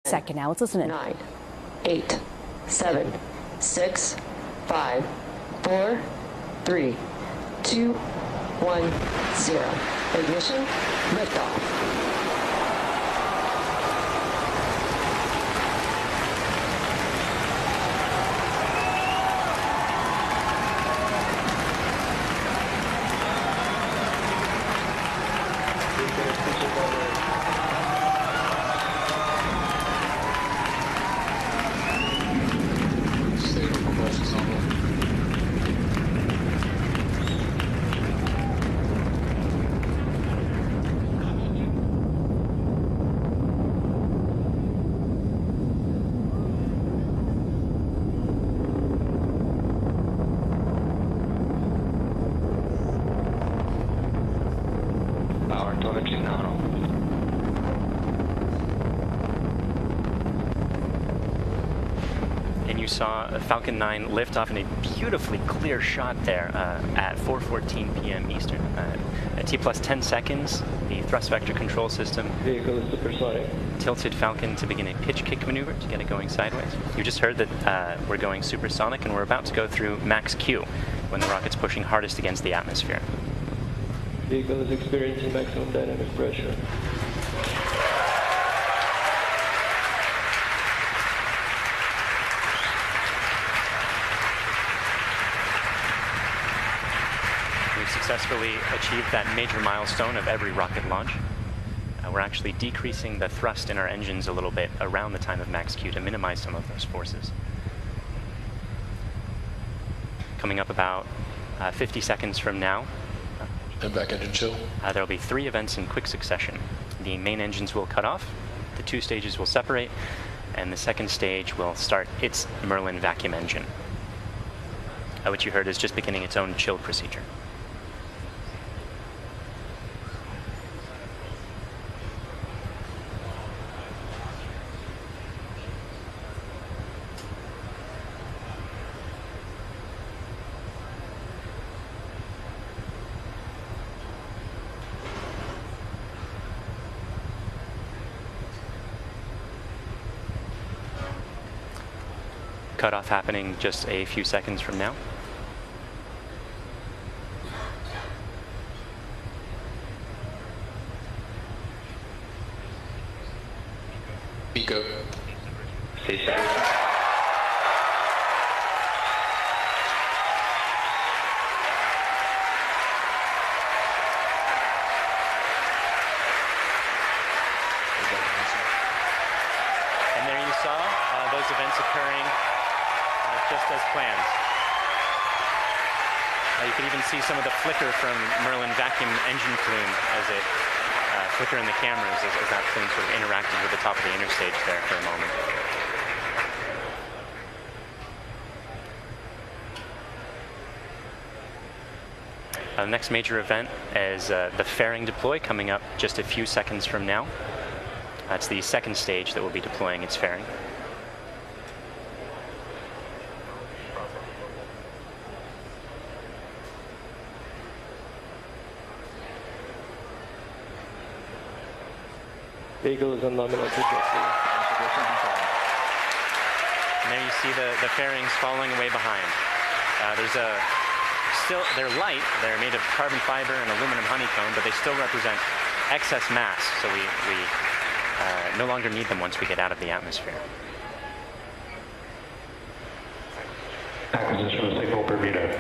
Second now. Let's listen in. 9, 8, 7, 6, 5, 4, 3, 2, 1, 0. Ignition, liftoff. Power telemetry nominal. And you saw Falcon 9 lift off in a beautifully clear shot there at 4:14 p.m. Eastern. At T plus 10 seconds, the thrust vector control system Vehicle is supersonic. tilted Falcon to begin a pitch kick maneuver to get it going sideways. You just heard that we're going supersonic and we're about to go through max Q when the rocket's pushing hardest against the atmosphere. Vehicle is experiencing maximum dynamic pressure. We've successfully achieved that major milestone of every rocket launch. We're actually decreasing the thrust in our engines a little bit around the time of max Q to minimize some of those forces. Coming up about 50 seconds from now, And back engine chill. there will be 3 events in quick succession. The main engines will cut off, the 2 stages will separate, and the second stage will start its Merlin vacuum engine, which you heard is just beginning its own chill procedure. Cutoff happening just a few seconds from now. Pico. Stay safe. And there you saw those events occurring just as planned. You can even see some of the flicker from Merlin vacuum engine plume as it flicker in the cameras as that plume sort of interacted with the top of the interstage there for a moment. The next major event is the fairing deploy coming up just a few seconds from now. That's the second stage that will be deploying its fairing. Vehicle is on nominal trajectory. And there you see the fairings falling away behind. They're light, they're made of carbon fiber and aluminum honeycomb, but they still represent excess mass, so we no longer need them once we get out of the atmosphere. Acquisition of signal Bermuda.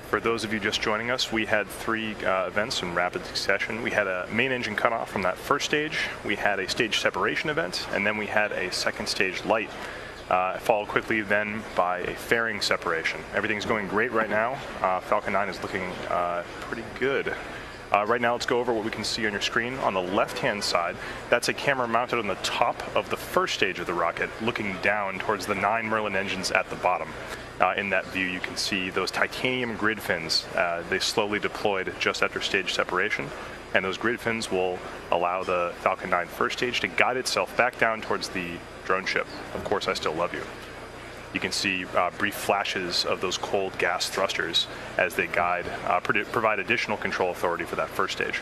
For those of you just joining us, we had 3 events in rapid succession. We had a main engine cutoff from that first stage, we had a stage separation event, and then we had a second stage light, followed quickly then by a fairing separation. Everything's going great right now. Falcon 9 is looking pretty good. Right now, let's go over what we can see on your screen. On the left-hand side, that's a camera mounted on the top of the first stage of the rocket, looking down towards the 9 Merlin engines at the bottom. In that view, you can see those titanium grid fins. They slowly deployed just after stage separation. And those grid fins will allow the Falcon 9 first stage to guide itself back down towards the drone ship. Of course, I still love you. You can see brief flashes of those cold gas thrusters as they guide, provide additional control authority for that first stage.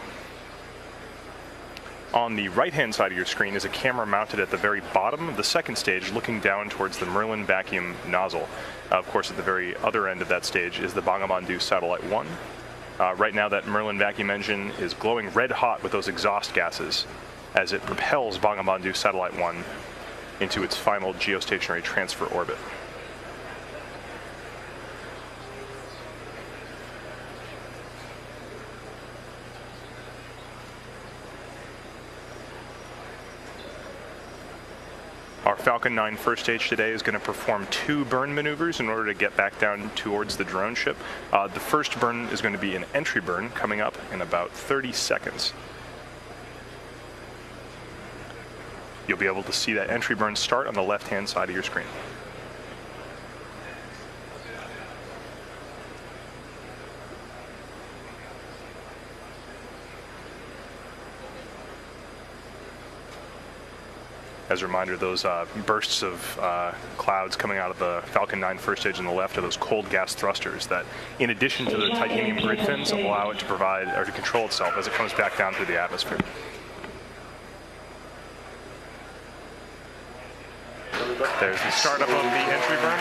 On the right-hand side of your screen is a camera mounted at the very bottom of the second stage, looking down towards the Merlin vacuum nozzle. Of course, at the very other end of that stage is the Bangabandhu Satellite 1. Right now, that Merlin vacuum engine is glowing red hot with those exhaust gases as it propels Bangabandhu Satellite 1 into its final geostationary transfer orbit. Our Falcon 9 first stage today is going to perform 2 burn maneuvers in order to get back down towards the drone ship. The first burn is going to be an entry burn coming up in about 30 seconds. You'll be able to see that entry burn start on the left-hand side of your screen. As a reminder, those bursts of clouds coming out of the Falcon 9 first stage on the left are those cold gas thrusters that, in addition to the titanium grid fins, allow it to provide or to control itself as it comes back down through the atmosphere. There's the startup of the entry burn.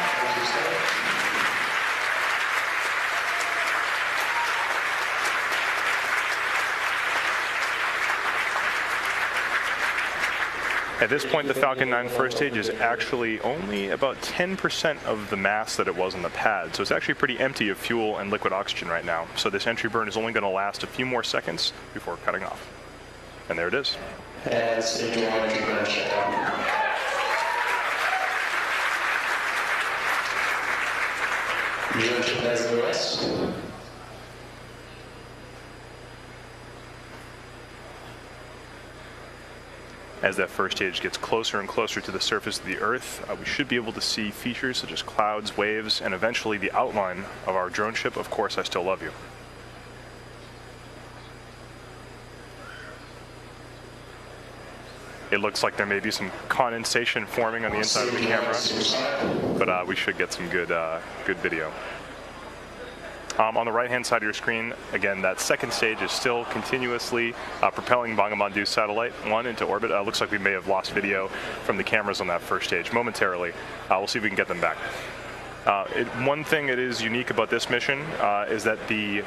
At this point, the Falcon 9 first stage is actually only about 10% of the mass that it was on the pad. So it's actually pretty empty of fuel and liquid oxygen right now. So this entry burn is only going to last a few more seconds before cutting off. And there it is. And stage 1 entry burn shutdown. Drone ship has the rest. As that first stage gets closer and closer to the surface of the Earth, we should be able to see features such as clouds, waves, and eventually the outline of our drone ship, Of Course I Still Love You. It looks like there may be some condensation forming on the inside of the camera, but we should get some good video. On the right-hand side of your screen, again, that second stage is still continuously propelling Bangabandhu Satellite 1 into orbit. Looks like we may have lost video from the cameras on that first stage momentarily. We'll see if we can get them back. One thing that is unique about this mission is that the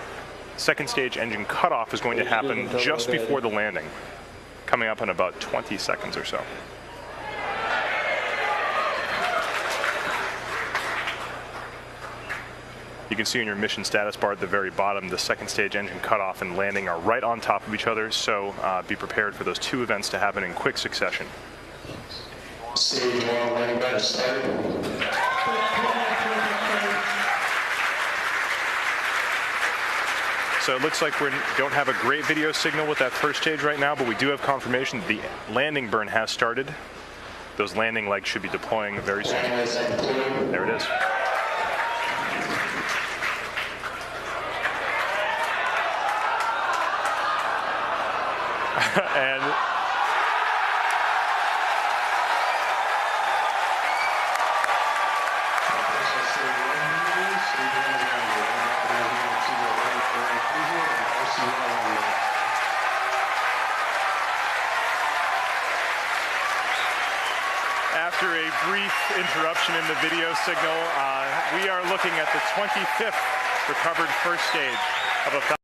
second stage engine cutoff is going to happen just before the landing, coming up in about 20 seconds or so. You can see in your mission status bar at the very bottom, the second stage engine cutoff and landing are right on top of each other, so be prepared for those 2 events to happen in quick succession. Stage 1 landing pad is started. So it looks like we don't have a great video signal with that first stage right now, but we do have confirmation that the landing burn has started. Those landing legs should be deploying very soon. There it is. And after a brief interruption in the video signal, we are looking at the 25th recovered first stage of a